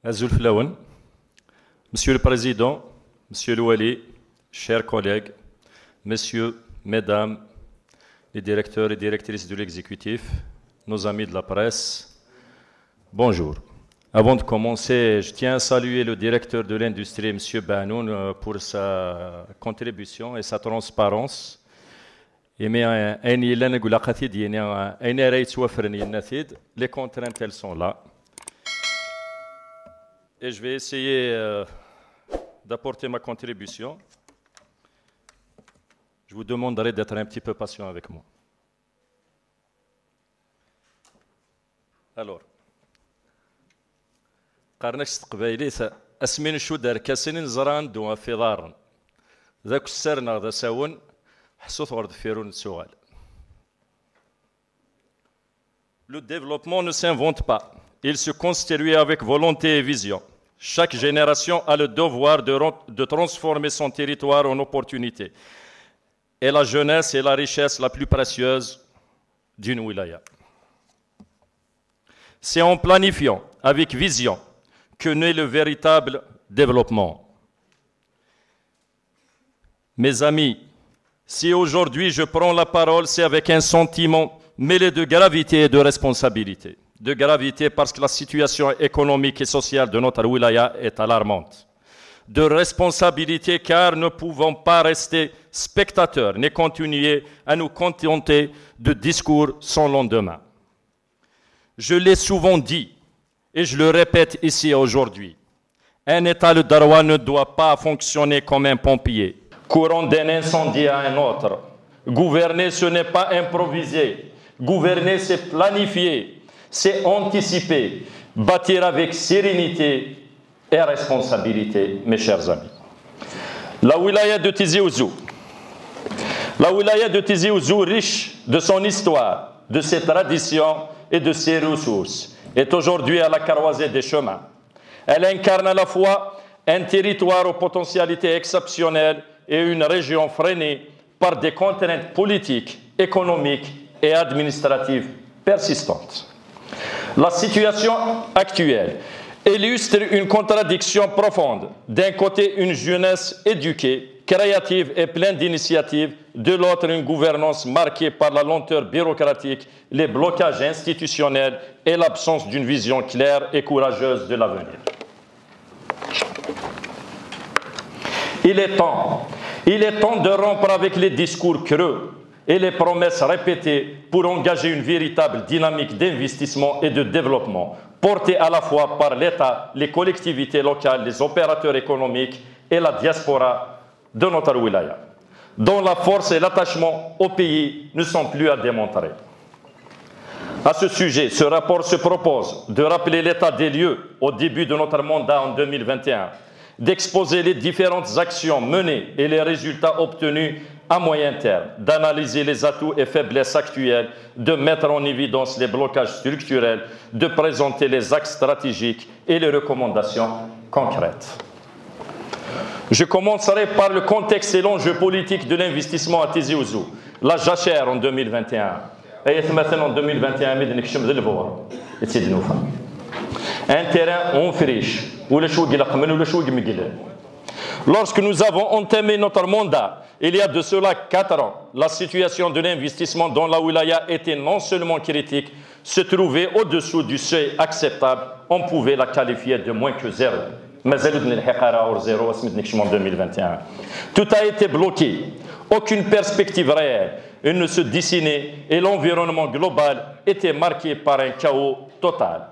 Azoul Flaoun, Monsieur le Président, Monsieur le Wali, chers collègues, Messieurs, Mesdames, les directeurs et directrices de l'exécutif, nos amis de la presse, bonjour. Avant de commencer, je tiens à saluer le directeur de l'industrie, M. Banoun, pour sa contribution et sa transparence. Les contraintes, elles sont là. Et je vais essayer d'apporter ma contribution. Je vous demanderai d'être un petit peu patient avec moi. Alors, قارنكس قبايلي اسمين شو دار كاسين زران دو في دارن ذاك السرنا ذا ساون حسوث ورد فيرون سوال. Le développement ne s'invente pas, il se construit avec volonté et vision. Chaque génération a le devoir de transformer son territoire en opportunité. Et la jeunesse est la richesse la plus précieuse d'une wilaya. C'est en planifiant avec vision que naît le véritable développement. Mes amis, si aujourd'hui je prends la parole, c'est avec un sentiment mêlé de gravité et de responsabilité. De gravité parce que la situation économique et sociale de notre wilaya est alarmante. De responsabilité car nous ne pouvons pas rester spectateurs ni continuer à nous contenter de discours sans lendemain. Je l'ai souvent dit et je le répète ici aujourd'hui. Un État de droit ne doit pas fonctionner comme un pompier, courant d'un incendie à un autre. Gouverner, ce n'est pas improviser. Gouverner, c'est planifier, c'est anticiper, bâtir avec sérénité et responsabilité, mes chers amis. La wilaya de Tizi Ouzou, riche de son histoire, de ses traditions et de ses ressources, est aujourd'hui à la croisée des chemins. Elle incarne à la fois un territoire aux potentialités exceptionnelles et une région freinée par des contraintes politiques, économiques et administratives persistantes. La situation actuelle illustre une contradiction profonde. D'un côté, une jeunesse éduquée, créative et pleine d'initiatives, de l'autre, une gouvernance marquée par la lenteur bureaucratique, les blocages institutionnels et l'absence d'une vision claire et courageuse de l'avenir. Il est temps de rompre avec les discours creux et les promesses répétées pour engager une véritable dynamique d'investissement et de développement, portée à la fois par l'État, les collectivités locales, les opérateurs économiques et la diaspora de notre wilaya, dont la force et l'attachement au pays ne sont plus à démontrer. À ce sujet, ce rapport se propose de rappeler l'état des lieux au début de notre mandat en 2021, d'exposer les différentes actions menées et les résultats obtenus à moyen terme, d'analyser les atouts et faiblesses actuels, de mettre en évidence les blocages structurels, de présenter les axes stratégiques et les recommandations concrètes. Je commencerai par le contexte et l'enjeu politique de l'investissement à Tizi Ouzou, la jachère en 2021. En 2021, un terrain en friche. Lorsque nous avons entamé notre mandat, il y a de cela 4 ans, la situation de l'investissement dans la wilaya était non seulement critique, se trouvait au-dessous du seuil acceptable, on pouvait la qualifier de moins que zéro. En 2021. Tout a été bloqué, aucune perspective réelle, elle ne se dessinait et l'environnement global était marqué par un chaos total.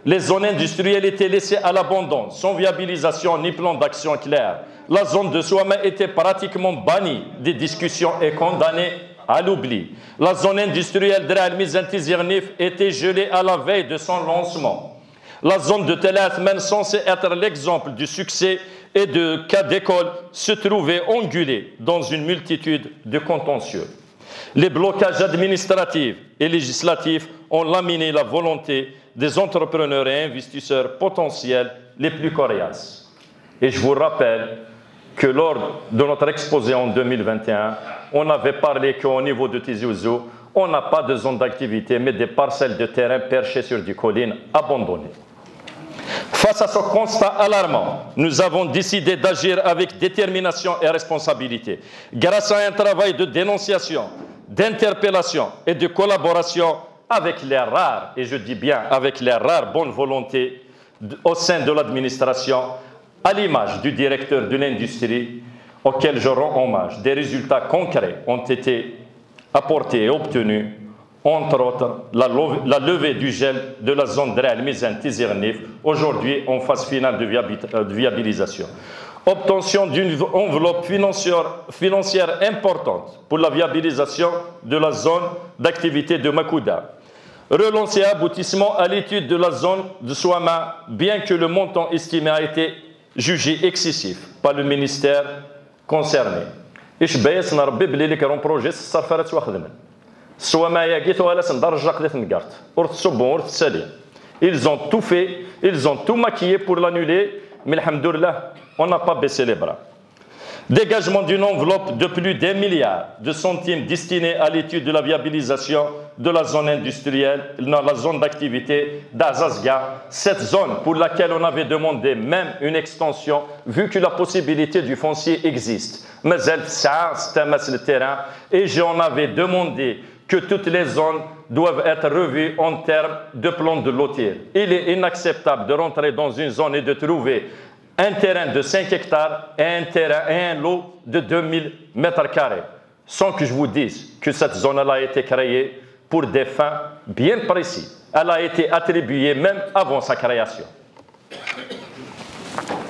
Les zones industrielles étaient laissées à l'abandon, sans viabilisation ni plan d'action clair. La zone de Souama était pratiquement bannie des discussions et condamnée à l'oubli. La zone industrielle de Al-Mizan-Tizirnif était gelée à la veille de son lancement. La zone de Tel Athman, censée être l'exemple du succès et de cas d'école, se trouvait engulée dans une multitude de contentieux. Les blocages administratifs et législatifs ont laminé la volonté des entrepreneurs et investisseurs potentiels les plus coriaces. Et je vous rappelle que lors de notre exposé en 2021, on avait parlé qu'au niveau de Tizi Ouzou, on n'a pas de zone d'activité, mais des parcelles de terrain perchées sur des collines abandonnées. Face à ce constat alarmant, nous avons décidé d'agir avec détermination et responsabilité. Grâce à un travail de dénonciation, d'interpellation et de collaboration avec les rares, et je dis bien avec les rares bonnes volontés au sein de l'administration, à l'image du directeur de l'industrie, auquel je rends hommage. Des résultats concrets ont été apportés et obtenus, entre autres la levée du gel de la zone Draa El-Mizan Tizirnif, aujourd'hui en phase finale de viabilisation. Obtention d'une enveloppe financière importante pour la viabilisation de la zone d'activité de Makouda. Relance et aboutissement à l'étude de la zone de Souama, bien que le montant estimé a été jugé excessif par le ministère concerné. Ils ont tout fait, ils ont tout maquillé pour l'annuler, mais alhamdoulilah, on n'a pas baissé les bras. Dégagement d'une enveloppe de plus d'1 milliard de centimes destinée à l'étude de la viabilisation de la zone industrielle, dans la zone d'activité d'Azazga, cette zone pour laquelle on avait demandé même une extension, vu que la possibilité du foncier existe. Mais elle, ça, c'était le terrain, et j'en avais demandé que toutes les zones doivent être revues en termes de plan de lotir. Il est inacceptable de rentrer dans une zone et de trouver un terrain de 5 hectares et un lot de 2000 mètres carrés, sans que je vous dise que cette zone-là a été créée pour des fins bien précises. Elle a été attribuée même avant sa création.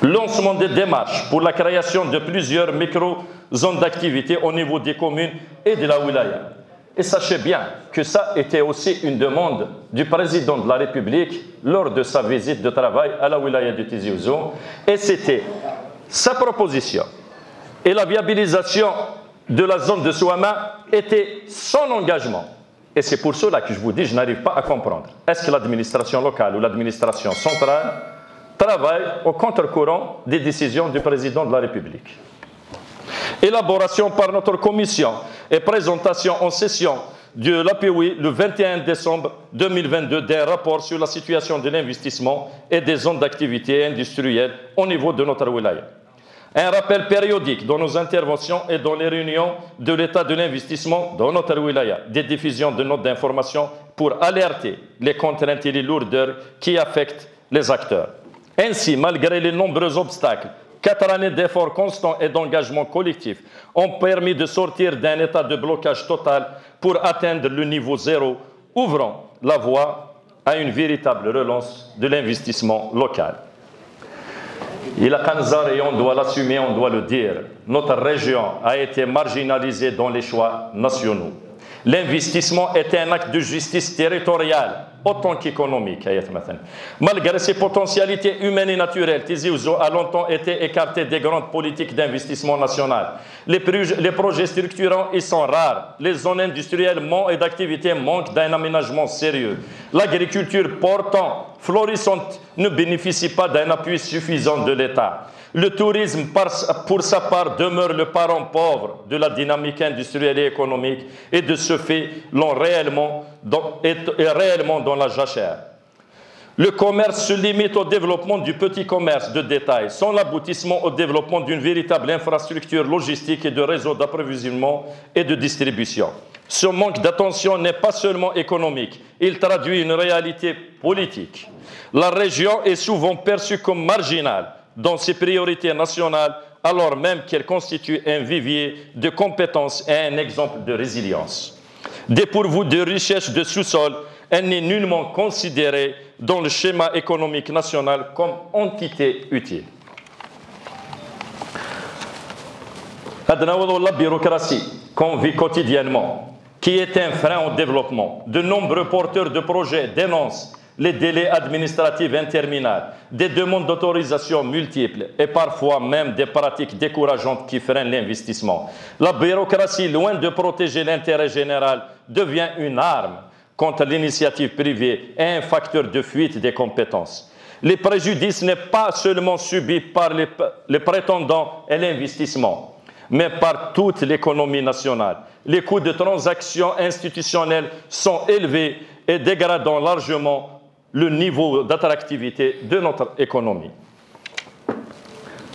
Lancement des démarches pour la création de plusieurs micro-zones d'activité au niveau des communes et de la wilaya. Et sachez bien que ça était aussi une demande du président de la République lors de sa visite de travail à la wilaya de Tizi Ouzou. Et c'était sa proposition. Et la viabilisation de la zone de Souama était son engagement. Et c'est pour cela que je vous dis, je n'arrive pas à comprendre. Est-ce que l'administration locale ou l'administration centrale travaille au contre-courant des décisions du président de la République? Élaboration par notre commission et présentation en session de l'APOI le 21 décembre 2022 d'un rapport sur la situation de l'investissement et des zones d'activité industrielle au niveau de notre wilaya. Un rappel périodique dans nos interventions et dans les réunions de l'état de l'investissement dans notre wilaya. Des diffusions de notes d'information pour alerter les contraintes et les lourdeurs qui affectent les acteurs. Ainsi, malgré les nombreux obstacles, 4 années d'efforts constants et d'engagement collectif ont permis de sortir d'un état de blocage total pour atteindre le niveau zéro, ouvrant la voie à une véritable relance de l'investissement local. Il a Kanzar et on doit l'assumer, on doit le dire. Notre région a été marginalisée dans les choix nationaux. L'investissement est un acte de justice territoriale, autant qu'économique. Malgré ses potentialités humaines et naturelles, Tizi Ouzou a longtemps été écarté des grandes politiques d'investissement national. Les projets structurants y sont rares. Les zones industrielles et d'activité manquent d'un aménagement sérieux. L'agriculture portant florissante ne bénéficie pas d'un appui suffisant de l'État. Le tourisme, pour sa part, demeure le parent pauvre de la dynamique industrielle et économique et de ce fait, est réellement dans la jachère. Le commerce se limite au développement du petit commerce de détail, sans l'aboutissement au développement d'une véritable infrastructure logistique et de réseau d'approvisionnement et de distribution. Ce manque d'attention n'est pas seulement économique, il traduit une réalité politique. La région est souvent perçue comme marginale dans ses priorités nationales, alors même qu'elle constitue un vivier de compétences et un exemple de résilience. Dépourvue de richesses de sous-sol, elle n'est nullement considérée dans le schéma économique national comme entité utile. La bureaucratie qu'on vit quotidiennement, qui est un frein au développement. De nombreux porteurs de projets dénoncent les délais administratifs interminables, des demandes d'autorisation multiples et parfois même des pratiques décourageantes qui freinent l'investissement. La bureaucratie, loin de protéger l'intérêt général, devient une arme contre l'initiative privée et un facteur de fuite des compétences. Les préjudices n'est pas seulement subi par les prétendants et l'investissement, mais par toute l'économie nationale. Les coûts de transactions institutionnelles sont élevés et dégradant largement le niveau d'attractivité de notre économie.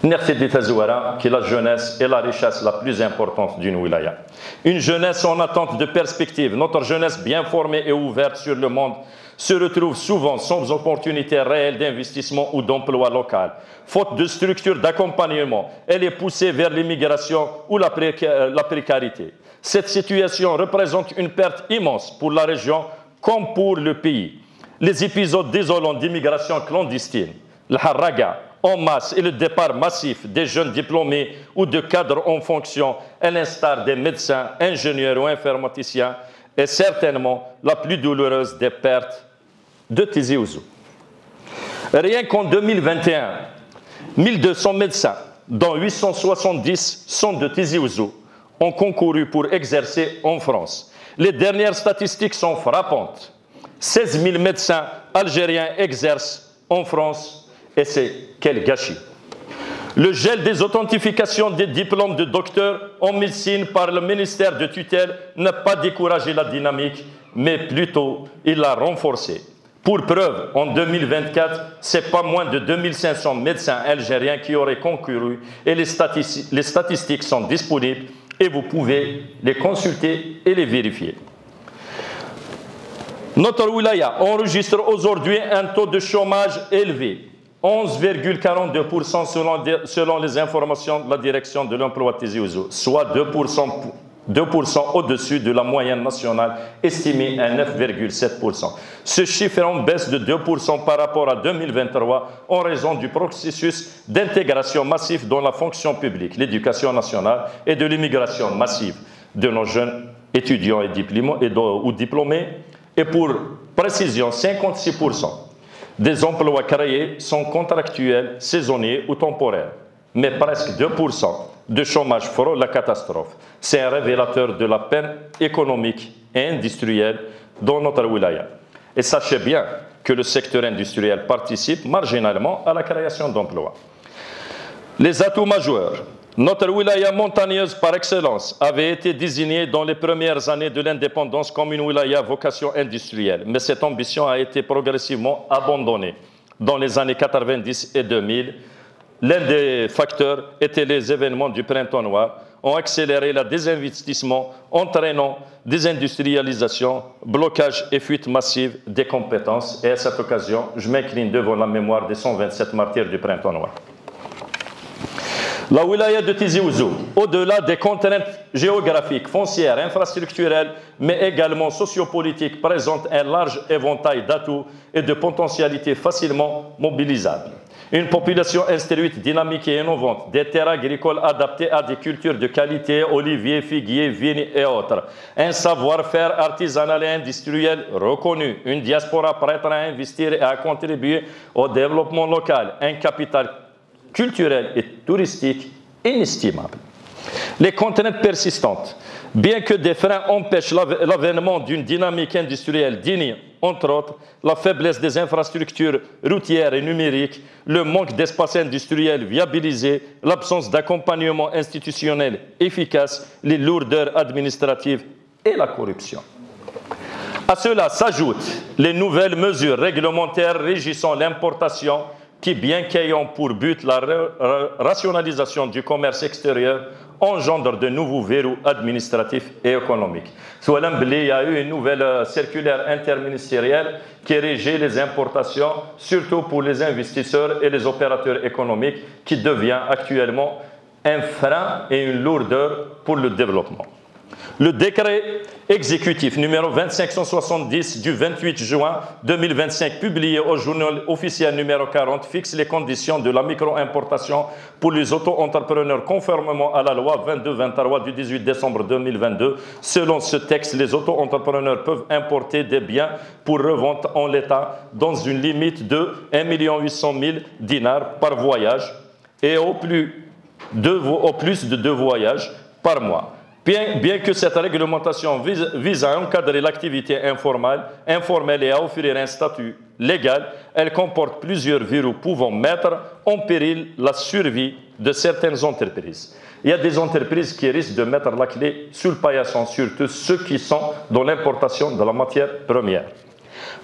Nersidi Tazouara, qui est la jeunesse et la richesse la plus importante d'une wilaya. Une jeunesse en attente de perspective. Notre jeunesse bien formée et ouverte sur le monde se retrouve souvent sans opportunité réelle d'investissement ou d'emploi local. Faute de structures d'accompagnement, elle est poussée vers l'immigration ou la précarité. Cette situation représente une perte immense pour la région comme pour le pays. Les épisodes désolants d'immigration clandestine, le harraga en masse et le départ massif des jeunes diplômés ou de cadres en fonction, à l'instar des médecins, ingénieurs ou informaticiens, est certainement la plus douloureuse des pertes de Tizi Ouzou. Rien qu'en 2021, 1200 médecins, dont 870 sont de Tizi Ouzou, ont concouru pour exercer en France. Les dernières statistiques sont frappantes. 16 000 médecins algériens exercent en France et c'est quel gâchis. Le gel des authentifications des diplômes de docteur en médecine par le ministère de tutelle n'a pas découragé la dynamique, mais plutôt il l'a renforcée. Pour preuve, en 2024, c'est pas moins de 2500 médecins algériens qui auraient concouru et les statistiques sont disponibles et vous pouvez les consulter et les vérifier. Notre wilaya enregistre aujourd'hui un taux de chômage élevé, 11,42% selon les informations de la direction de l'emploi Tizi Ouzou, soit 2% au-dessus de la moyenne nationale estimée à 9,7%. Ce chiffre est en baisse de 2% par rapport à 2023 en raison du processus d'intégration massive dans la fonction publique, l'éducation nationale et de l'immigration massive de nos jeunes étudiants et diplômés. Et pour précision, 56% des emplois créés sont contractuels, saisonniers ou temporaires, mais presque 2% de chômage frôle la catastrophe. C'est un révélateur de la peine économique et industrielle dans notre wilaya. Et sachez bien que le secteur industriel participe marginalement à la création d'emplois. Les atouts majeurs. Notre wilaya montagneuse par excellence avait été désignée dans les premières années de l'indépendance comme une wilaya à vocation industrielle, mais cette ambition a été progressivement abandonnée. Dans les années 90 et 2000, l'un des facteurs était les événements du printemps noir, ont accéléré le désinvestissement, entraînant désindustrialisation, blocage et fuite massive des compétences. Et à cette occasion, je m'incline devant la mémoire des 127 martyrs du printemps noir. La wilaya de Tizi Ouzou, au-delà des contraintes géographiques, foncières, infrastructurelles, mais également sociopolitiques, présente un large éventail d'atouts et de potentialités facilement mobilisables. Une population instruite, dynamique et innovante, des terres agricoles adaptées à des cultures de qualité, oliviers, figuiers, vignes et autres. Un savoir-faire artisanal et industriel reconnu, une diaspora prête à investir et à contribuer au développement local, un capital culturel et touristique inestimable. Les contraintes persistantes. Bien que des freins empêchent l'avènement d'une dynamique industrielle digne, entre autres, la faiblesse des infrastructures routières et numériques, le manque d'espace industriel viabilisé, l'absence d'accompagnement institutionnel efficace, les lourdeurs administratives et la corruption. À cela s'ajoutent les nouvelles mesures réglementaires régissant l'importation qui, bien qu'ayant pour but la rationalisation du commerce extérieur, engendre de nouveaux verrous administratifs et économiques. Il y a eu une nouvelle circulaire interministérielle qui régit les importations, surtout pour les investisseurs et les opérateurs économiques, qui devient actuellement un frein et une lourdeur pour le développement. Le décret exécutif numéro 2570 du 28 juin 2025, publié au journal officiel numéro 40, fixe les conditions de la micro-importation pour les auto-entrepreneurs conformément à la loi 22-23 du 18 décembre 2022. Selon ce texte, les auto-entrepreneurs peuvent importer des biens pour revente en l'état dans une limite de 1 800 000 dinars par voyage et au plus de 2 voyages par mois. Bien que cette réglementation vise à encadrer l'activité informelle et à offrir un statut légal, elle comporte plusieurs verrous pouvant mettre en péril la survie de certaines entreprises. Il y a des entreprises qui risquent de mettre la clé sur le paillasson, surtout ceux qui sont dans l'importation de la matière première.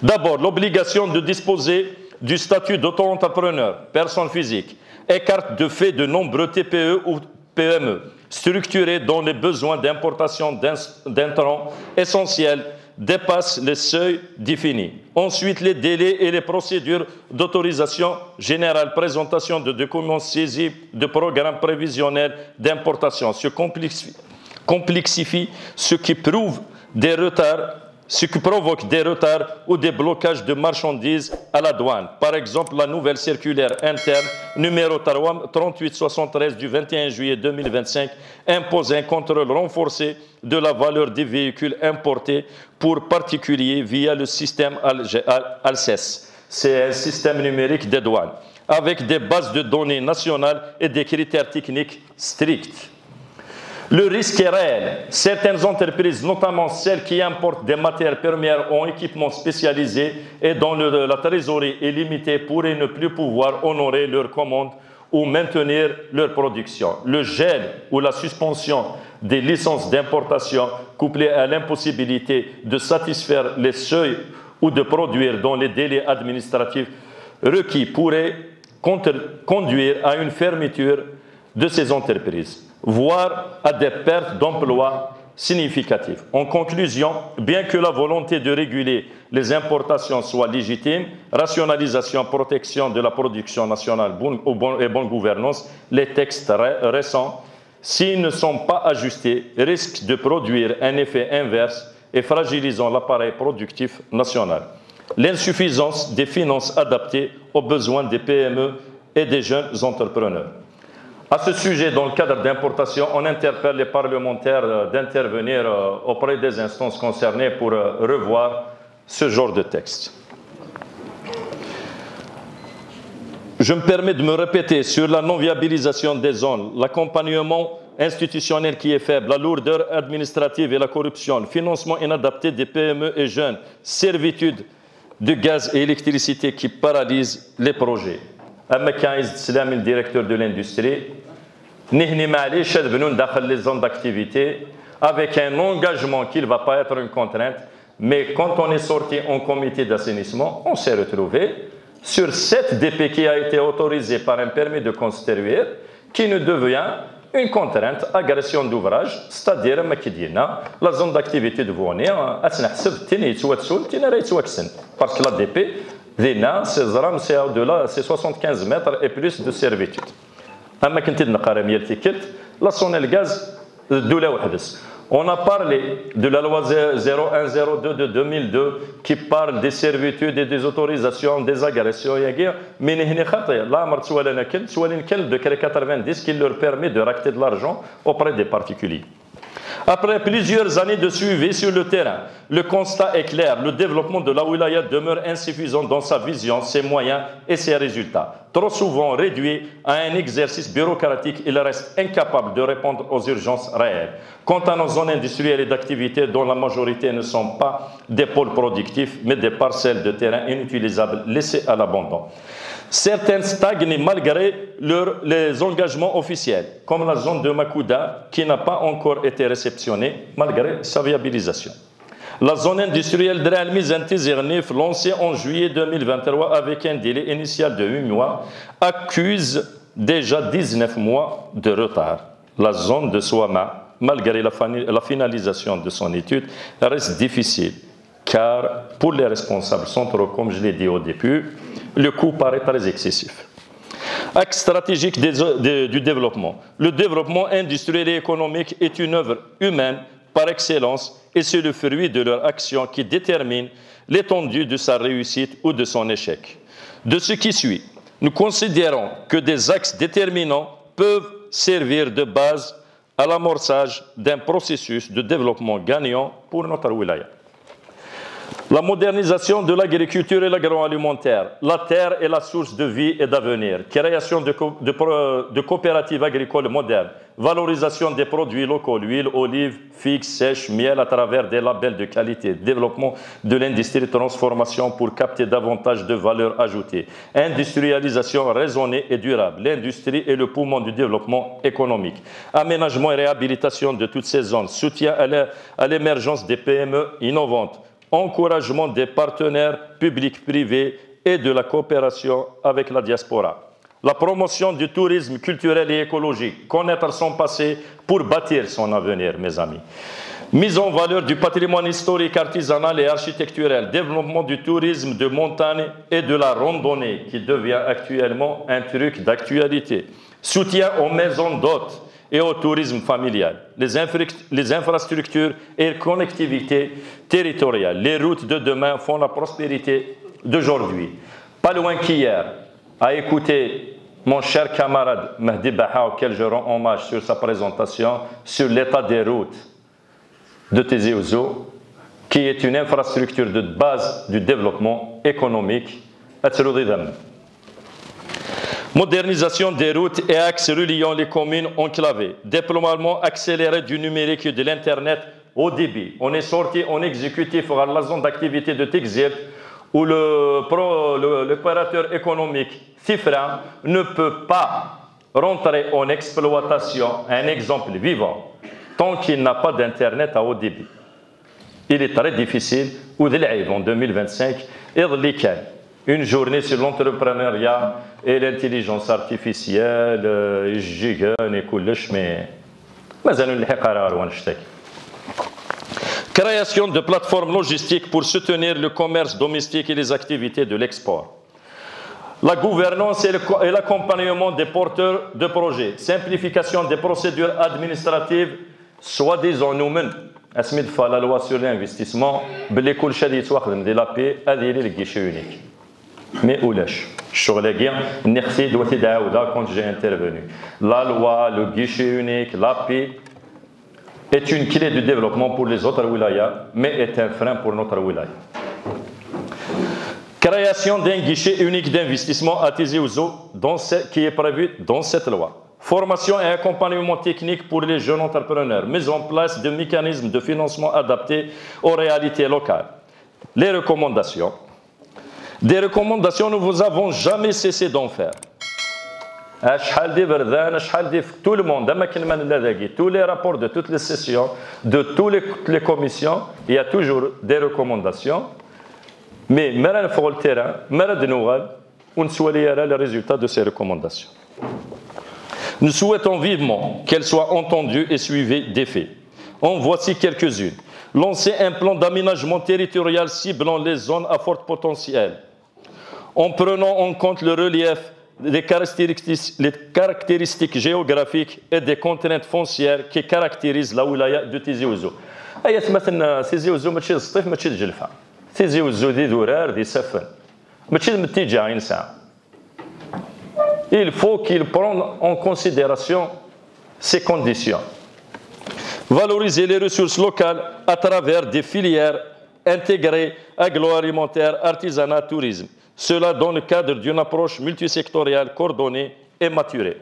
D'abord, l'obligation de disposer du statut d'auto-entrepreneur, personne physique, écarte de fait de nombreux TPE ou PME structurés dont les besoins d'importation d'intrants essentiels dépassent les seuils définis. Ensuite, les délais et les procédures d'autorisation générale, présentation de documents saisis de programmes prévisionnels d'importation se complexifient, ce qui provoque des retards ou des blocages de marchandises à la douane. Par exemple, la nouvelle circulaire interne numéro 3873 du 21 juillet 2025 impose un contrôle renforcé de la valeur des véhicules importés pour particuliers via le système ALSES. C'est un système numérique des douanes, avec des bases de données nationales et des critères techniques stricts. Le risque est réel. Certaines entreprises, notamment celles qui importent des matières premières en équipement spécialisé et dont la trésorerie est limitée, pourraient ne plus pouvoir honorer leurs commandes ou maintenir leur production. Le gel ou la suspension des licences d'importation, couplée à l'impossibilité de satisfaire les seuils ou de produire dans les délais administratifs requis, pourrait conduire à une fermeture de ces entreprises, voire à des pertes d'emplois significatives. En conclusion, bien que la volonté de réguler les importations soit légitime, rationalisation, protection de la production nationale et bonne gouvernance, les textes récents, s'ils ne sont pas ajustés, risquent de produire un effet inverse et fragilisant l'appareil productif national. L'insuffisance des finances adaptées aux besoins des PME et des jeunes entrepreneurs. À ce sujet, dans le cadre d'importation, on interpelle les parlementaires d'intervenir auprès des instances concernées pour revoir ce genre de texte. Je me permets de me répéter sur la non-viabilisation des zones, l'accompagnement institutionnel qui est faible, la lourdeur administrative et la corruption, le financement inadapté des PME et jeunes, servitude de gaz et électricité qui paralysent les projets. أما كان يزد directeur de l'industrie نهني معليش بنو ندخل les zones d'activité avec un engagement qui ne va pas être une contrainte, mais quand on est sorti en comité d'assainissement, on s'est retrouvé sur 7 DP qui a été autorisé par un permis de construire qui ne devient une contrainte, agression d'ouvrage, c'est-à-dire la zone d'activité de Vouani, parce que la DP, c'est au-delà, c'est 75 mètres et plus de servitude. On a parlé de la loi 0102 de 2002 qui parle des servitudes et des autorisations des agressions. Mais il y a de décret 90 qui leur permet de raqueter de l'argent auprès des particuliers. Après plusieurs années de suivi sur le terrain, le constat est clair. Le développement de la wilaya demeure insuffisant dans sa vision, ses moyens et ses résultats. Trop souvent réduit à un exercice bureaucratique, il reste incapable de répondre aux urgences réelles. Quant à nos zones industrielles et d'activité dont la majorité ne sont pas des pôles productifs, mais des parcelles de terrain inutilisables laissées à l'abandon. Certaines stagnent malgré les engagements officiels, comme la zone de Makouda qui n'a pas encore été réceptionnée malgré sa viabilisation. La zone industrielle de Realmi-Zernif, lancée en juillet 2023 avec un délai initial de 8 mois, accuse déjà 19 mois de retard. La zone de Souama, malgré la finalisation de son étude, reste difficile, car pour les responsables centraux, comme je l'ai dit au début, le coût paraît très excessif. Axe stratégique du développement. Le développement industriel et économique est une œuvre humaine par excellence et c'est le fruit de leur action qui détermine l'étendue de sa réussite ou de son échec. De ce qui suit, nous considérons que des axes déterminants peuvent servir de base à l'amorçage d'un processus de développement gagnant pour notre wilaya. La modernisation de l'agriculture et l'agroalimentaire. La terre est la source de vie et d'avenir. Création de coopératives agricoles modernes. Valorisation des produits locaux, huile, olive, figues, sèches, miel à travers des labels de qualité. Développement de l'industrie de transformation pour capter davantage de valeur ajoutée. Industrialisation raisonnée et durable. L'industrie est le poumon du développement économique. Aménagement et réhabilitation de toutes ces zones. Soutien à l'émergence des PME innovantes. encouragement des partenaires publics-privés et de la coopération avec la diaspora. La promotion du tourisme culturel et écologique, connaître son passé pour bâtir son avenir, mes amis. Mise en valeur du patrimoine historique, artisanal et architecturel, développement du tourisme de montagne et de la randonnée qui devient actuellement un truc d'actualité. Soutien aux maisons d'hôtes et au tourisme familial, les infrastructures et connectivité territoriale. Les routes de demain font la prospérité d'aujourd'hui. Pas loin qu'hier, à écouter mon cher camarade Mehdi Baha, auquel je rends hommage sur sa présentation, sur l'état des routes de Tizi Ouzou, qui est une infrastructure de base du développement économique. Modernisation des routes et axes reliant les communes enclavées. Déploiement accéléré du numérique et de l'Internet au débit. On est sorti en exécutif à la zone d'activité de Tigzir, où l'opérateur économique Cifra ne peut pas rentrer en exploitation, un exemple vivant, tant qu'il n'a pas d'Internet à haut débit. Il est très difficile, ou en 2025, une journée sur l'entrepreneuriat et l'intelligence artificielle, création de plateformes logistiques pour soutenir le commerce domestique et les activités de l'export. La gouvernance et l'accompagnement des porteurs de projets. Simplification des procédures administratives, soi-disant nous-mêmes. La loi sur l'investissement, les guichets uniques. Mais oulesh, merci quand j'ai intervenu. La loi, le guichet unique, l'API est une clé de développement pour les autres wilayas, mais est un frein pour notre wilaya. Création d'un guichet unique d'investissement à Tizi Ouzou, qui est prévu dans cette loi. Formation et accompagnement technique pour les jeunes entrepreneurs. Mise en place de mécanismes de financement adaptés aux réalités locales. Les recommandations. Des recommandations, nous vous avons jamais cessé d'en faire. Tout le monde, tous les rapports de toutes les sessions, de toutes les commissions, il y a toujours des recommandations. Mais il faut le terrain, on souhaite les résultats de ces recommandations. Nous souhaitons vivement qu'elles soient entendues et suivies d'effets. En voici quelques-unes. Lancer un plan d'aménagement territorial ciblant les zones à fort potentiel, en prenant en compte le relief, les caractéristiques géographiques et des contraintes foncières qui caractérisent la wilaya de Tizi Ouzou. Tizi Ouzou ماشي الصيف ماشي الجلفة. Tizi Ouzou دي دورار دي سفن. ماشي المتجع إنسان. Il faut qu'il prenne en considération ces conditions. Valoriser les ressources locales à travers des filières intégrées agroalimentaires, artisanat, tourisme. Cela dans le cadre d'une approche multisectorielle coordonnée et maturée.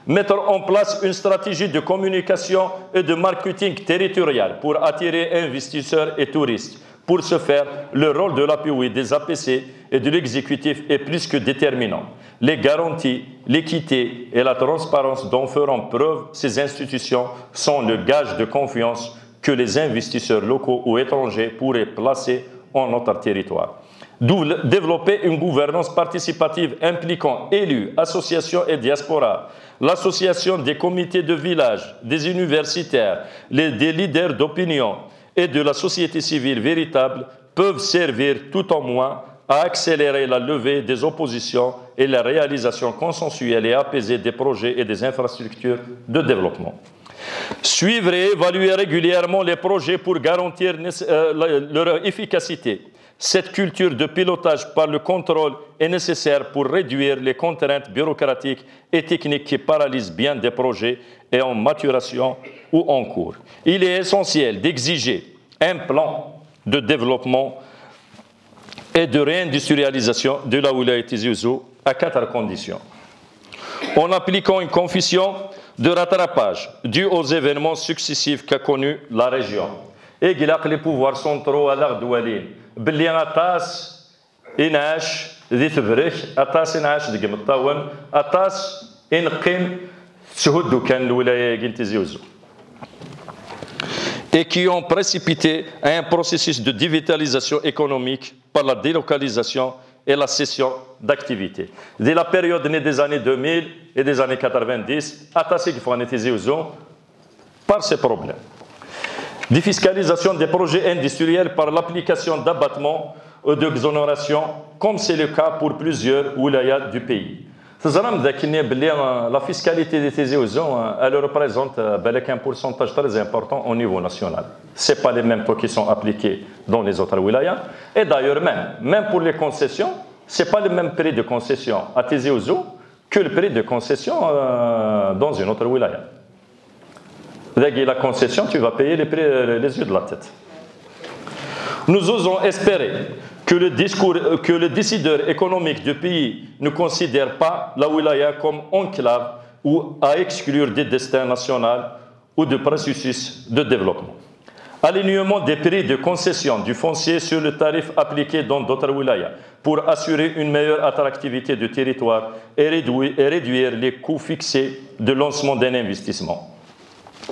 Mettre en place une stratégie de communication et de marketing territorial pour attirer investisseurs et touristes. Pour ce faire, le rôle de l'API, des APC et de l'exécutif est plus que déterminant. Les garanties, l'équité et la transparence dont feront preuve ces institutions sont le gage de confiance que les investisseurs locaux ou étrangers pourraient placer en notre territoire. Développer une gouvernance participative impliquant élus, associations et diaspora, l'association des comités de village, des universitaires, des leaders d'opinion et de la société civile véritable peuvent servir tout au moins à accélérer la levée des oppositions et la réalisation consensuelle et apaisée des projets et des infrastructures de développement. Suivre et évaluer régulièrement les projets pour garantir leur efficacité. Cette culture de pilotage par le contrôle est nécessaire pour réduire les contraintes bureaucratiques et techniques qui paralysent bien des projets et en maturation ou en cours. Il est essentiel d'exiger un plan de développement et de réindustrialisation de la wilaya Tizi Ouzou à 4 conditions. En appliquant une confusion de rattrapage due aux événements successifs qu'a connus la région. Et les pouvoirs centraux à l'Ardoualin. باللي غطاس إنعاش ذي تبرك أطاس إنعاش دقم الطاون أطاس إنقيم تهدو كان الولاية Tizi Ouzou. et qui ont précipité un processus de dévitalisation économique par la délocalisation et la cession d'activités. Dès la période des années 2000 et des années 90, attaché qu'il faut analyser par ces problèmes. Défiscalisation des projets industriels par l'application d'abattements ou d'exonérations, comme c'est le cas pour plusieurs wilayas du pays. La fiscalité des TZO, elle représente un pourcentage très important au niveau national. Ce n'est pas les mêmes taux qui sont appliqués dans les autres wilayas. Et d'ailleurs, même pour les concessions, ce n'est pas le même prix de concession à TZO que le prix de concession dans une autre wilaya. Dès que la concession, tu vas payer les prix les yeux de la tête. Nous osons espérer que le décideur économique du pays ne considère pas la wilaya comme enclave ou à exclure des destins nationaux ou de processus de développement. Alignement des prix de concession du foncier sur le tarif appliqué dans d'autres wilayas pour assurer une meilleure attractivité du territoire et réduire les coûts fixés de lancement d'un investissement.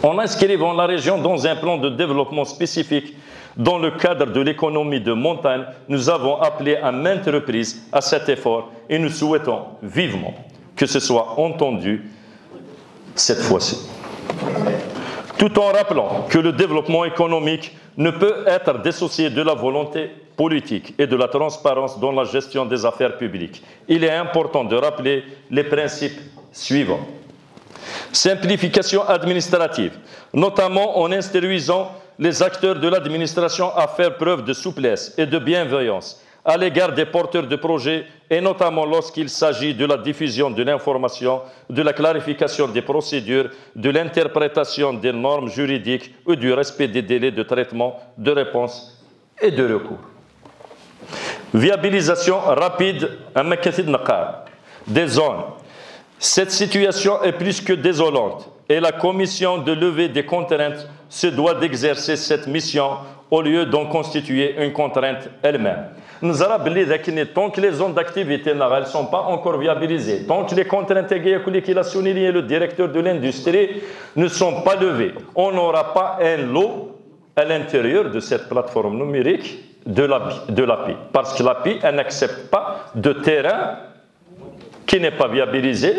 En inscrivant la région dans un plan de développement spécifique dans le cadre de l'économie de montagne, nous avons appelé à maintes reprises à cet effort et nous souhaitons vivement que ce soit entendu cette fois-ci. Tout en rappelant que le développement économique ne peut être dissocié de la volonté politique et de la transparence dans la gestion des affaires publiques. Il est important de rappeler les principes suivants. Simplification administrative, notamment en instruisant les acteurs de l'administration à faire preuve de souplesse et de bienveillance à l'égard des porteurs de projets et notamment lorsqu'il s'agit de la diffusion de l'information, de la clarification des procédures, de l'interprétation des normes juridiques ou du respect des délais de traitement, de réponse et de recours. Viabilisation rapide des zones. Cette situation est plus que désolante et la commission de levée des contraintes se doit d'exercer cette mission au lieu d'en constituer une contrainte elle-même. Nous avons dit tant que les zones d'activité ne sont pas encore viabilisées, tant que les contraintes qu'il a souligné le directeur de l'industrie ne sont pas levées, on n'aura pas un lot à l'intérieur de cette plateforme numérique de l'API. Parce que l'API n'accepte pas de terrain qui n'est pas viabilisé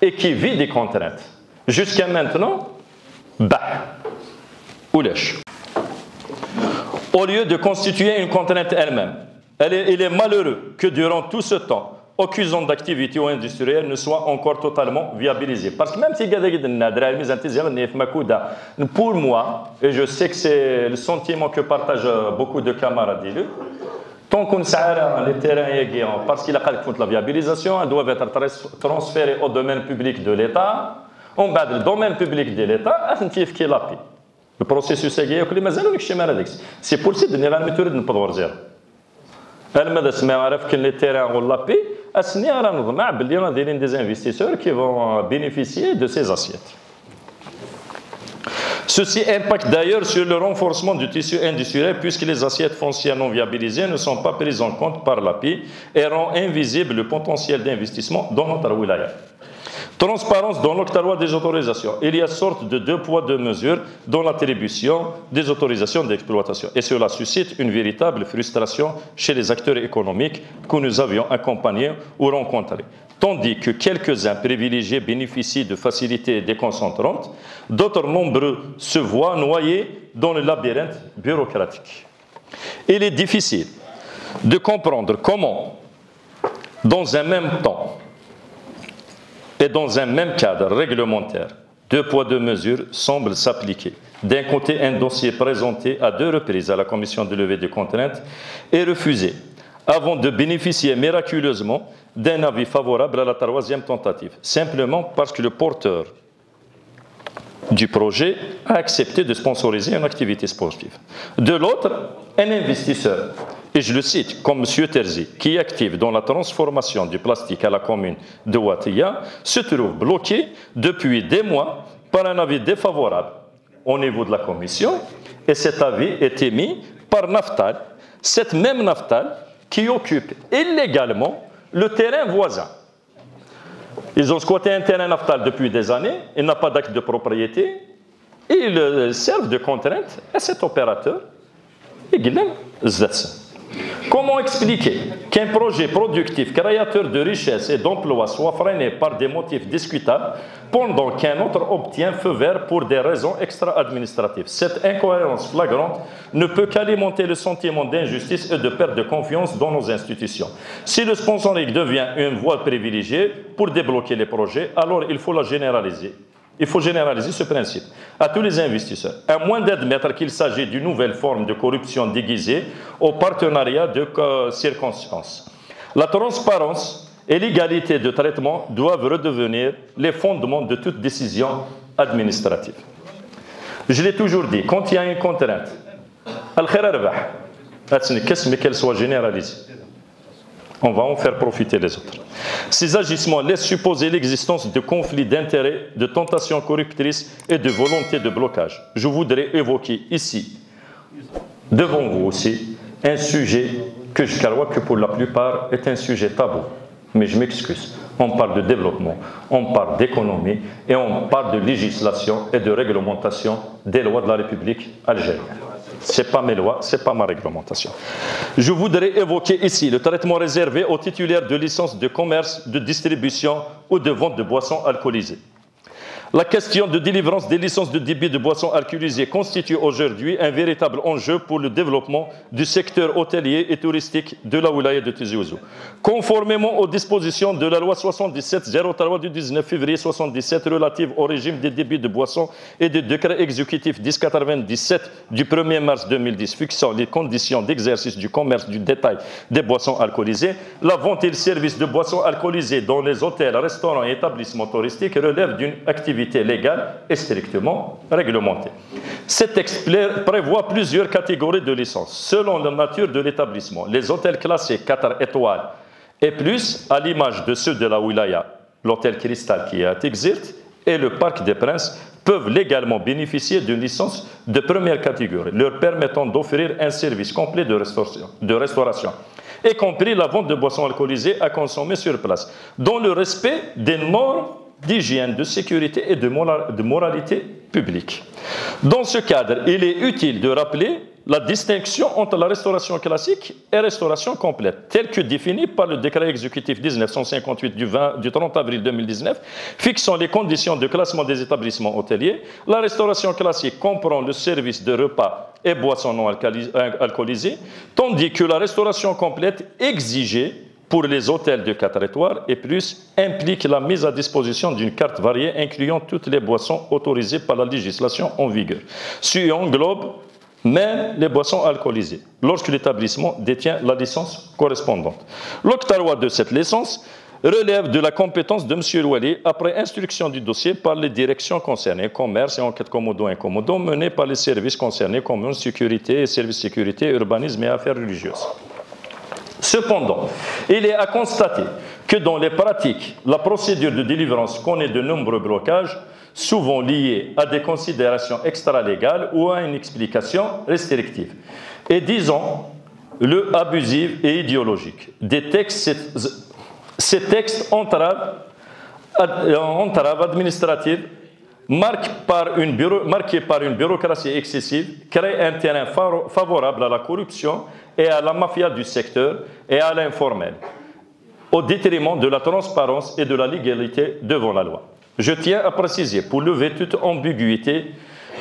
et qui vit des contraintes. Jusqu'à maintenant, ou lèche. Au lieu de constituer une contrainte elle-même, il est malheureux que durant tout ce temps, aucune zone d'activité ou industrielle ne soit encore totalement viabilisée. Parce que même si pour moi, et je sais que c'est le sentiment que partagent beaucoup de camarades élus, tant qu'on sert les terrains, parce qu'il a la viabilisation, elles doivent être transférées au domaine public de l'État. On bat le domaine public de l'État, qui est l'API. Le processus est c'est pour ça que nous avons méthode de pouvoir zéro. Les terrains ou l'API, il y a des investisseurs qui vont bénéficier de ces assiettes. Ceci impacte d'ailleurs sur le renforcement du tissu industriel puisque les assiettes foncières non viabilisées ne sont pas prises en compte par l'API et rend invisible le potentiel d'investissement dans notre wilaya. Transparence dans l'octroi des autorisations. Il y a sorte de deux poids, deux mesures dans l'attribution des autorisations d'exploitation. Et cela suscite une véritable frustration chez les acteurs économiques que nous avions accompagnés ou rencontrés. Tandis que quelques-uns privilégiés bénéficient de facilités déconcentrantes, d'autres nombreux se voient noyés dans le labyrinthe bureaucratique. Il est difficile de comprendre comment, dans un même temps, et dans un même cadre réglementaire, deux poids, deux mesures semblent s'appliquer. D'un côté, un dossier présenté à deux reprises à la commission de levée des contraintes est refusé, avant de bénéficier miraculeusement d'un avis favorable à la troisième tentative, simplement parce que le porteur du projet a accepté de sponsoriser une activité sportive. De l'autre, un investisseur, et je le cite, comme M. Terzi, qui est actif dans la transformation du plastique à la commune de Ouattia, se trouve bloqué depuis des mois par un avis défavorable au niveau de la commission, et cet avis est émis par Naftal, cette même Naftal qui occupe illégalement le terrain voisin. Ils ont squatté un terrain Naftal depuis des années, il n'a pas d'acte de propriété, ils servent de contrainte à cet opérateur. Comment expliquer qu'un projet productif créateur de richesse et d'emploi soit freiné par des motifs discutables pendant qu'un autre obtient feu vert pour des raisons extra-administratives? Cette incohérence flagrante ne peut qu'alimenter le sentiment d'injustice et de perte de confiance dans nos institutions. Si le sponsoring devient une voie privilégiée pour débloquer les projets, alors il faut la généraliser. Il faut généraliser ce principe à tous les investisseurs, à moins d'admettre qu'il s'agit d'une nouvelle forme de corruption déguisée au partenariat de circonstances. La transparence et l'égalité de traitement doivent redevenir les fondements de toute décision administrative. Je l'ai toujours dit, quand il y a une contrainte, mais qu'elle soit généralisée. On va en faire profiter les autres. Ces agissements laissent supposer l'existence de conflits d'intérêts, de tentations corruptrices et de volonté de blocage. Je voudrais évoquer ici, devant vous aussi, un sujet que je crois que pour la plupart est un sujet tabou. Mais je m'excuse. On parle de développement, on parle d'économie et on parle de législation et de réglementation des lois de la République algérienne. Ce n'est pas mes lois, ce n'est pas ma réglementation. Je voudrais évoquer ici le traitement réservé aux titulaires de licences de commerce, de distribution ou de vente de boissons alcoolisées. La question de délivrance des licences de débit de boissons alcoolisées constitue aujourd'hui un véritable enjeu pour le développement du secteur hôtelier et touristique de la wilaya de Tizi Ouzou. Conformément aux dispositions de la loi 77-03 du 19 février 1977 relative au régime des débits de boissons et du décret exécutif 1097 du 1er mars 2010 fixant les conditions d'exercice du commerce du détail des boissons alcoolisées, la vente et le service de boissons alcoolisées dans les hôtels, restaurants et établissements touristiques relèvent d'une activité légale et strictement réglementée. Ce texte prévoit plusieurs catégories de licences selon la nature de l'établissement. Les hôtels classés 4 étoiles et plus, à l'image de ceux de la Wilaya, l'hôtel Cristal qui est à Tixirt et le Parc des Princes, peuvent légalement bénéficier d'une licence de première catégorie, leur permettant d'offrir un service complet de restauration, y compris la vente de boissons alcoolisées à consommer sur place, dans le respect des normes d'hygiène, de sécurité et de moralité publique. Dans ce cadre, il est utile de rappeler la distinction entre la restauration classique et restauration complète, telle que définie par le décret exécutif 1958 du 30 avril 2019, fixant les conditions de classement des établissements hôteliers. La restauration classique comprend le service de repas et boissons non alcoolisées, tandis que la restauration complète exigée pour les hôtels de 4 étoiles et plus implique la mise à disposition d'une carte variée incluant toutes les boissons autorisées par la législation en vigueur. Ce englobe même les boissons alcoolisées, lorsque l'établissement détient la licence correspondante. L'octroi de cette licence relève de la compétence de M. Louali après instruction du dossier par les directions concernées, commerce et enquête commodo menées par les services concernés comme sécurité et services sécurité, urbanisme et affaires religieuses. Cependant, il est à constater que dans les pratiques, la procédure de délivrance connaît de nombreux blocages, souvent liés à des considérations extralégales ou à une explication restrictive, et disons, le abusif et idéologique. Ces textes entravent administratives marqués par une bureaucratie excessive, créent un terrain favorable à la corruption et à la mafia du secteur et à l'informel, au détriment de la transparence et de la légalité devant la loi. Je tiens à préciser, pour lever toute ambiguïté,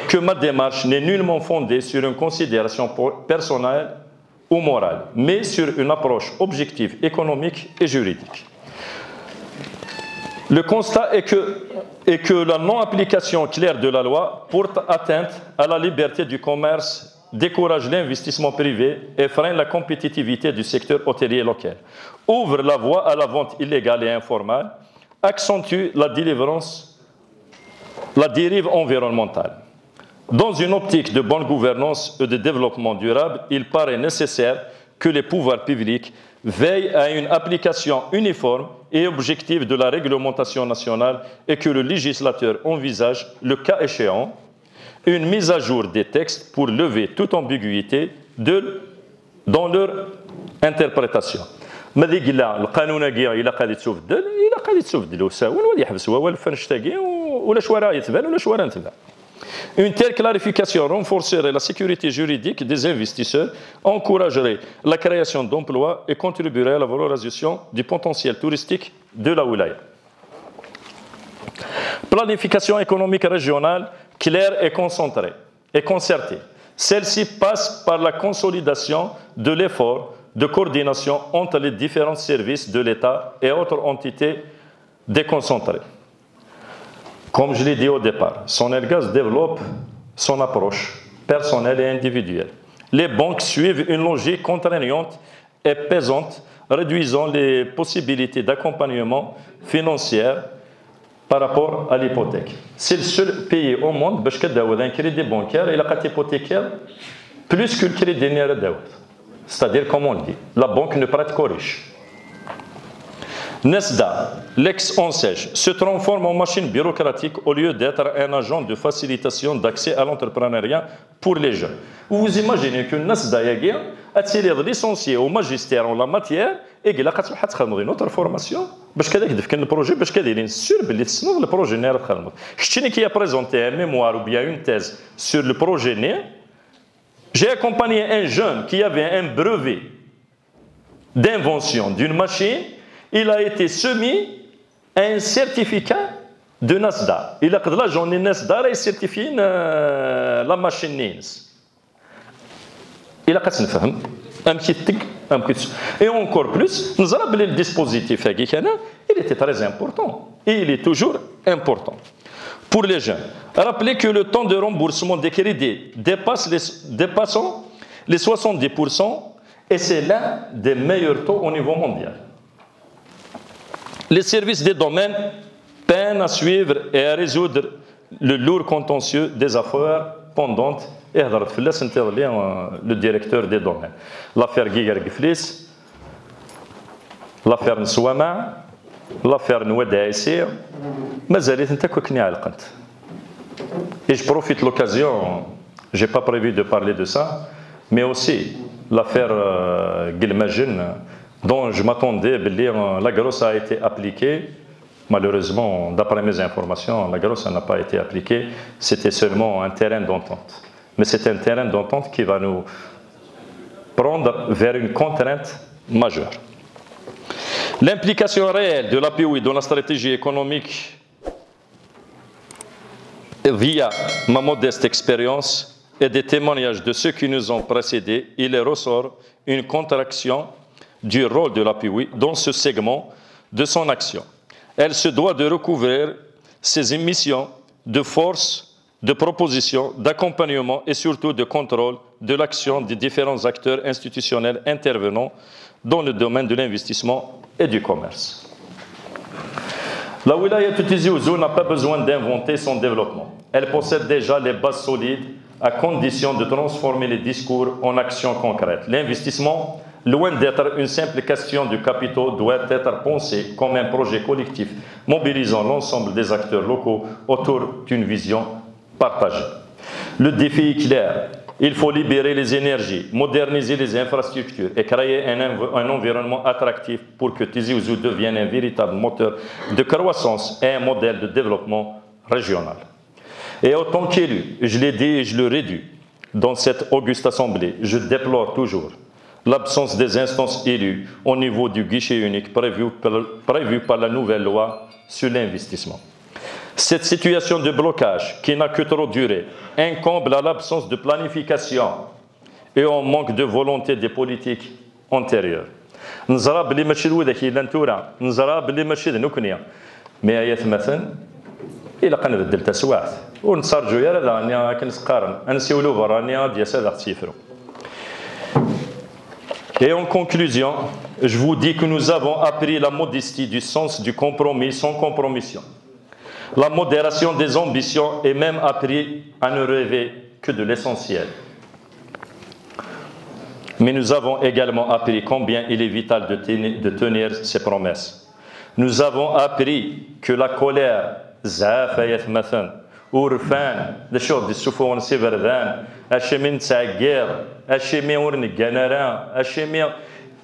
que ma démarche n'est nullement fondée sur une considération personnelle ou morale, mais sur une approche objective, économique et juridique. Le constat est que la non-application claire de la loi porte atteinte à la liberté du commerce, décourage l'investissement privé et freine la compétitivité du secteur hôtelier local, ouvre la voie à la vente illégale et informelle, accentue la dérive environnementale. Dans une optique de bonne gouvernance et de développement durable, il paraît nécessaire que les pouvoirs publics veillent à une application uniforme et objective de la réglementation nationale et que le législateur envisage, le cas échéant, une mise à jour des textes pour lever toute ambiguïté dans leur interprétation. ماذا قلنا القانون كاع الا قاعد يتبدل الا قاعد يتبدل وساون ولا يحبس هو الفنشتاكي ولا شوارع يتبان ولا شوارع نتبان Une telle clarification renforcerait la sécurité juridique des investisseurs, encouragerait la création d'emplois et contribuerait à la valorisation du potentiel touristique de la wilaya. Planification économique régionale claire et concentrée et concertée. Celle-ci passe par la consolidation de l'effort de coordination entre les différents services de l'État et autres entités déconcentrées. Comme je l'ai dit au départ, Sonelgaz développe son approche personnelle et individuelle. Les banques suivent une logique contraignante et pesante, réduisant les possibilités d'accompagnement financier par rapport à l'hypothèque. C'est le seul pays au monde qui a un crédit bancaire et la carte hypothécaire plus que le crédit néerlandais. C'est-à-dire, comme on le dit, la banque ne prête qu'aux riches. Nesda, l'ex-ONSEJ, se transforme en machine bureaucratique au lieu d'être un agent de facilitation d'accès à l'entrepreneuriat pour les jeunes. Vous imaginez que Nesda a tiré licencié au magistère en la matière et qu'il a fait une autre formation parce qu'il a fait un projet, parce qu'il est sûr que le projet n'est pas fait. Je qui a présenté un mémoire ou bien une thèse sur le projet né. J'ai accompagné un jeune qui avait un brevet d'invention d'une machine. Il a été soumis à un certificat de NASDA. Il a que la journée NASDA est certifié la machine NINS. Il a qu'à un petit tic, un petit. Et encore plus, nous avons le dispositif il était très important. Et il est toujours important. Pour les jeunes, rappelez que le temps de remboursement des crédits dépassant les 70% et c'est l'un des meilleurs taux au niveau mondial. Les services des domaines peinent à suivre et à résoudre le lourd contentieux des affaires pendantes. Et le directeur des domaines. L'affaire Guigar Giflis, l'affaire Nsouama, l'affaire Noueda Essir, mais elle est un. Et je profite de l'occasion, je n'ai pas prévu de parler de ça, mais aussi l'affaire Gilmajin, dont je m'attendais, la grosse a été appliquée. Malheureusement, d'après mes informations, la grosse n'a pas été appliquée. C'était seulement un terrain d'entente. Mais c'est un terrain d'entente qui va nous prendre vers une contrainte majeure. L'implication réelle de l'APOI dans la stratégie économique via ma modeste expérience et des témoignages de ceux qui nous ont précédés, il ressort une contraction du rôle de l'APOI dans ce segment de son action. Elle se doit de recouvrir ses missions de force, de proposition, d'accompagnement et surtout de contrôle de l'action des différents acteurs institutionnels intervenant dans le domaine de l'investissement et du commerce. La wilaya de Tizi Ouzou n'a pas besoin d'inventer son développement. Elle possède déjà les bases solides à condition de transformer les discours en actions concrètes. L'investissement, loin d'être une simple question de capitaux, doit être pensé comme un projet collectif mobilisant l'ensemble des acteurs locaux autour d'une vision partagée. Le défi est clair. Il faut libérer les énergies, moderniser les infrastructures et créer un environnement attractif pour que Tizi Ouzou devienne un véritable moteur de croissance et un modèle de développement régional. Et autant qu'élu, je l'ai dit et je le réduis dans cette auguste assemblée, je déplore toujours l'absence des instances élues au niveau du guichet unique prévu par la nouvelle loi sur l'investissement. Cette situation de blocage, qui n'a que trop duré, incombe à l'absence de planification et au manque de volonté des politiques antérieures. Nous avons les machines qui l'entourent, nous avons les machines qui mais ayat مثلا إلا كان بدل تسوات ونصارجو يا لا أني كنسقارن أنسيولو برانيا ديال سادة تسيفرو. Et en conclusion, je vous dis que nous avons appris la modestie du sens du compromis sans compromission, la modération des ambitions et même appris à ne rêver que de l'essentiel. Mais nous avons également appris combien il est vital de tenir ses promesses. Nous avons appris que la colère, زعافة مثلا ورفان لشوف دي السفون سيفردان اشمين تعقير اشمي ورنقانرا اشمي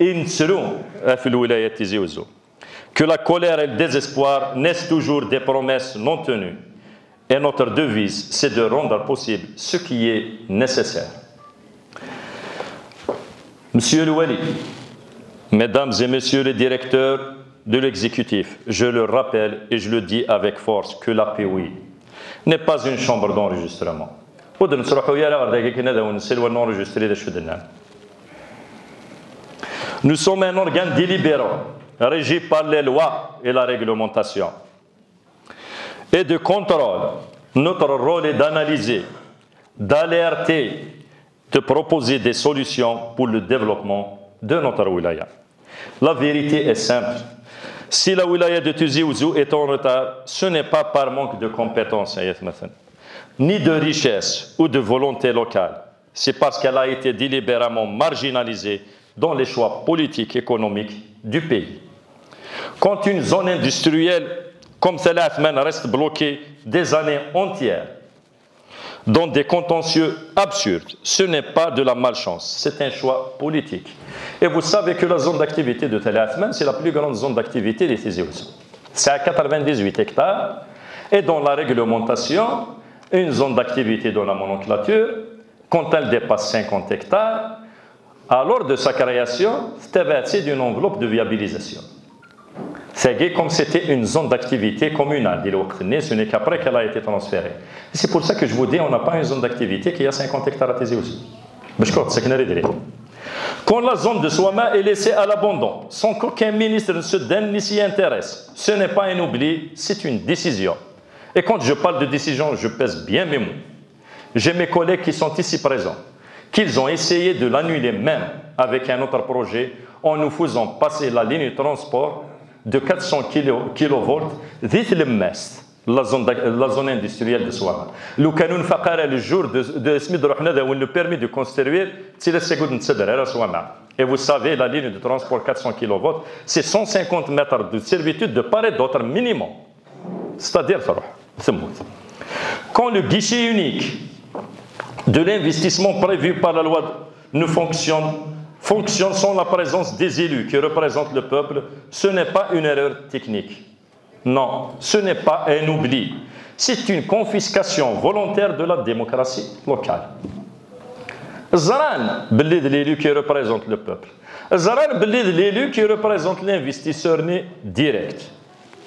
انسرو في الولاية تيزي وزو. Que la colère et le désespoir naissent toujours des promesses non tenues Et notre devise, c'est de rendre possible ce qui est nécessaire. Monsieur le Wali, mesdames et messieurs les directeurs de l'exécutif, je le rappelle et je le dis avec force que la POI n'est pas une chambre d'enregistrement. Nous sommes un organe délibérant, régi par les lois et la réglementation. Et de contrôle, notre rôle est d'analyser, d'alerter, de proposer des solutions pour le développement de notre wilaya. La vérité est simple. Si la wilaya de Tizi Ouzou est en retard, ce n'est pas par manque de compétences, ni de richesse ou de volonté locale. C'est parce qu'elle a été délibérément marginalisée dans les choix politiques et économiques du pays. Quand une zone industrielle comme celle-là reste bloquée des années entières dans des contentieux absurdes, ce n'est pas de la malchance, c'est un choix politique. Et vous savez que la zone d'activité de Tel Athman, c'est la plus grande zone d'activité des Tizi Ouzou. C'est à 98 hectares. Et dans la réglementation, une zone d'activité dans la nomenclature, quand elle dépasse 50 hectares, alors de sa création, c'est d'une enveloppe de viabilisation. C'est comme c'était une zone d'activité communale. Ce n'est qu'après qu'elle a été transférée. C'est pour ça que je vous dis, on n'a pas une zone d'activité qui a 50 hectares à Tizi Ouzou. Quand la zone de Souama est laissée à l'abandon, sans qu'aucun ministre ne se donne ni s'y intéresse, ce n'est pas un oubli, c'est une décision. Et quand je parle de décision, je pèse bien mes mots. J'ai mes collègues qui sont ici présents, qu'ils ont essayé de l'annuler même avec un autre projet en nous faisant passer la ligne de transport de 400 kV la zone industrielle de Souama. Le canon Fakara, le jour de Smith Rohnada, où il nous permet de construire, c'est le second de Souama. Et vous savez, la ligne de transport 400 kV, c'est 150 mètres de servitude de part et d'autre minimum. C'est-à-dire, quand le guichet unique de l'investissement prévu par la loi ne fonctionne sans la présence des élus qui représentent le peuple, ce n'est pas une erreur technique. Non, ce n'est pas un oubli. C'est une confiscation volontaire de la démocratie locale. Zran, belli de l'élu qui représente le peuple. Zran, belli de l'élu qui représente l'investisseur direct.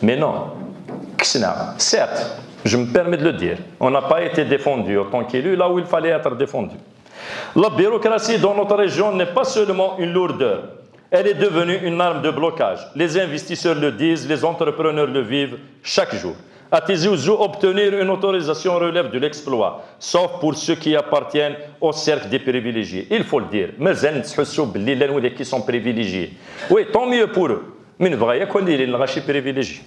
Mais non, certes, je me permets de le dire, on n'a pas été défendu en tant qu'élu là où il fallait être défendu. La bureaucratie dans notre région n'est pas seulement une lourdeur, elle est devenue une arme de blocage. Les investisseurs le disent, les entrepreneurs le vivent chaque jour. À Tizi Ouzou, obtenir une autorisation relève de l'exploit, sauf pour ceux qui appartiennent au cercle des privilégiés. Il faut le dire, mais les qui sont privilégiés. Oui, tant mieux pour eux. Mais il y a des privilégiés.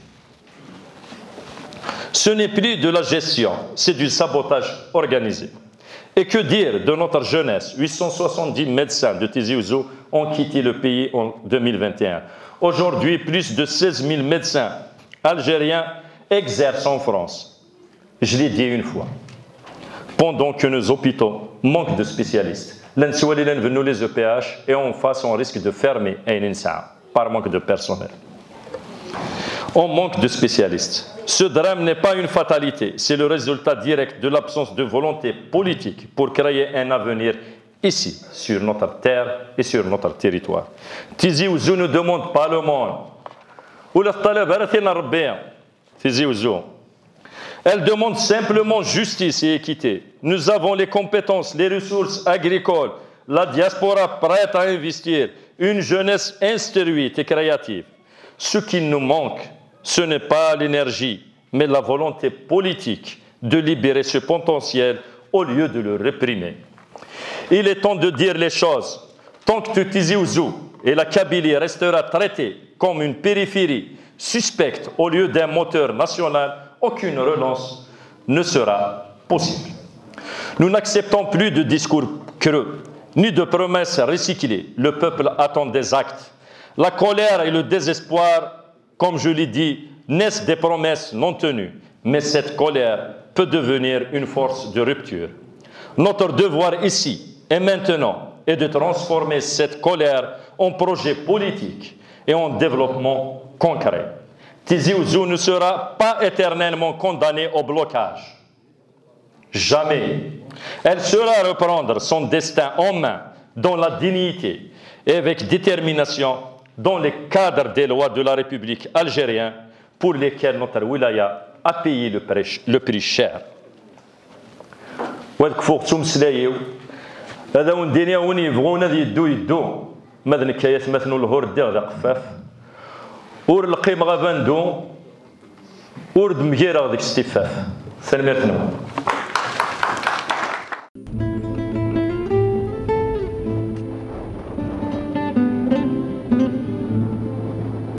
Ce n'est plus de la gestion, c'est du sabotage organisé. Et que dire de notre jeunesse? 870 médecins de Tizi Ouzou ont quitté le pays en 2021. Aujourd'hui, plus de 16 000 médecins algériens exercent en France. Je l'ai dit une fois. Pendant que nos hôpitaux manquent de spécialistes, nous les EPH et en face on risque de fermer un INSA par manque de personnel. On manque de spécialistes. Ce drame n'est pas une fatalité, c'est le résultat direct de l'absence de volonté politique pour créer un avenir ici, sur notre terre et sur notre territoire. Tizi Ouzou ne demande pas le monde. Tizi Ouzou. Elle demande simplement justice et équité. Nous avons les compétences, les ressources agricoles, la diaspora prête à investir, une jeunesse instruite et créative. Ce qui nous manque, ce n'est pas l'énergie, mais la volonté politique de libérer ce potentiel au lieu de le réprimer. Il est temps de dire les choses. Tant que Tizi Ouzou et la Kabylie restera traitée comme une périphérie suspecte au lieu d'un moteur national, aucune relance ne sera possible. Nous n'acceptons plus de discours creux, ni de promesses recyclées. Le peuple attend des actes. La colère et le désespoir, comme je l'ai dit, naissent des promesses non tenues. Mais cette colère peut devenir une force de rupture. Notre devoir ici et maintenant est de transformer cette colère en projet politique et en développement concret. Tizi Ouzou ne sera pas éternellement condamné au blocage. Jamais. Elle saura reprendre son destin en main dans la dignité et avec détermination dans les cadres des lois de la République algérienne pour lesquelles notre wilaya a payé le prix cher. وهذاك فوق تمسلايو هذا ونديني وني يبغون هذا يدو ماذا نكايات مثنو الهور دير ذا قفاف ور القيم غافاندو ور دمجيرا ذيك استفاف سلمتنا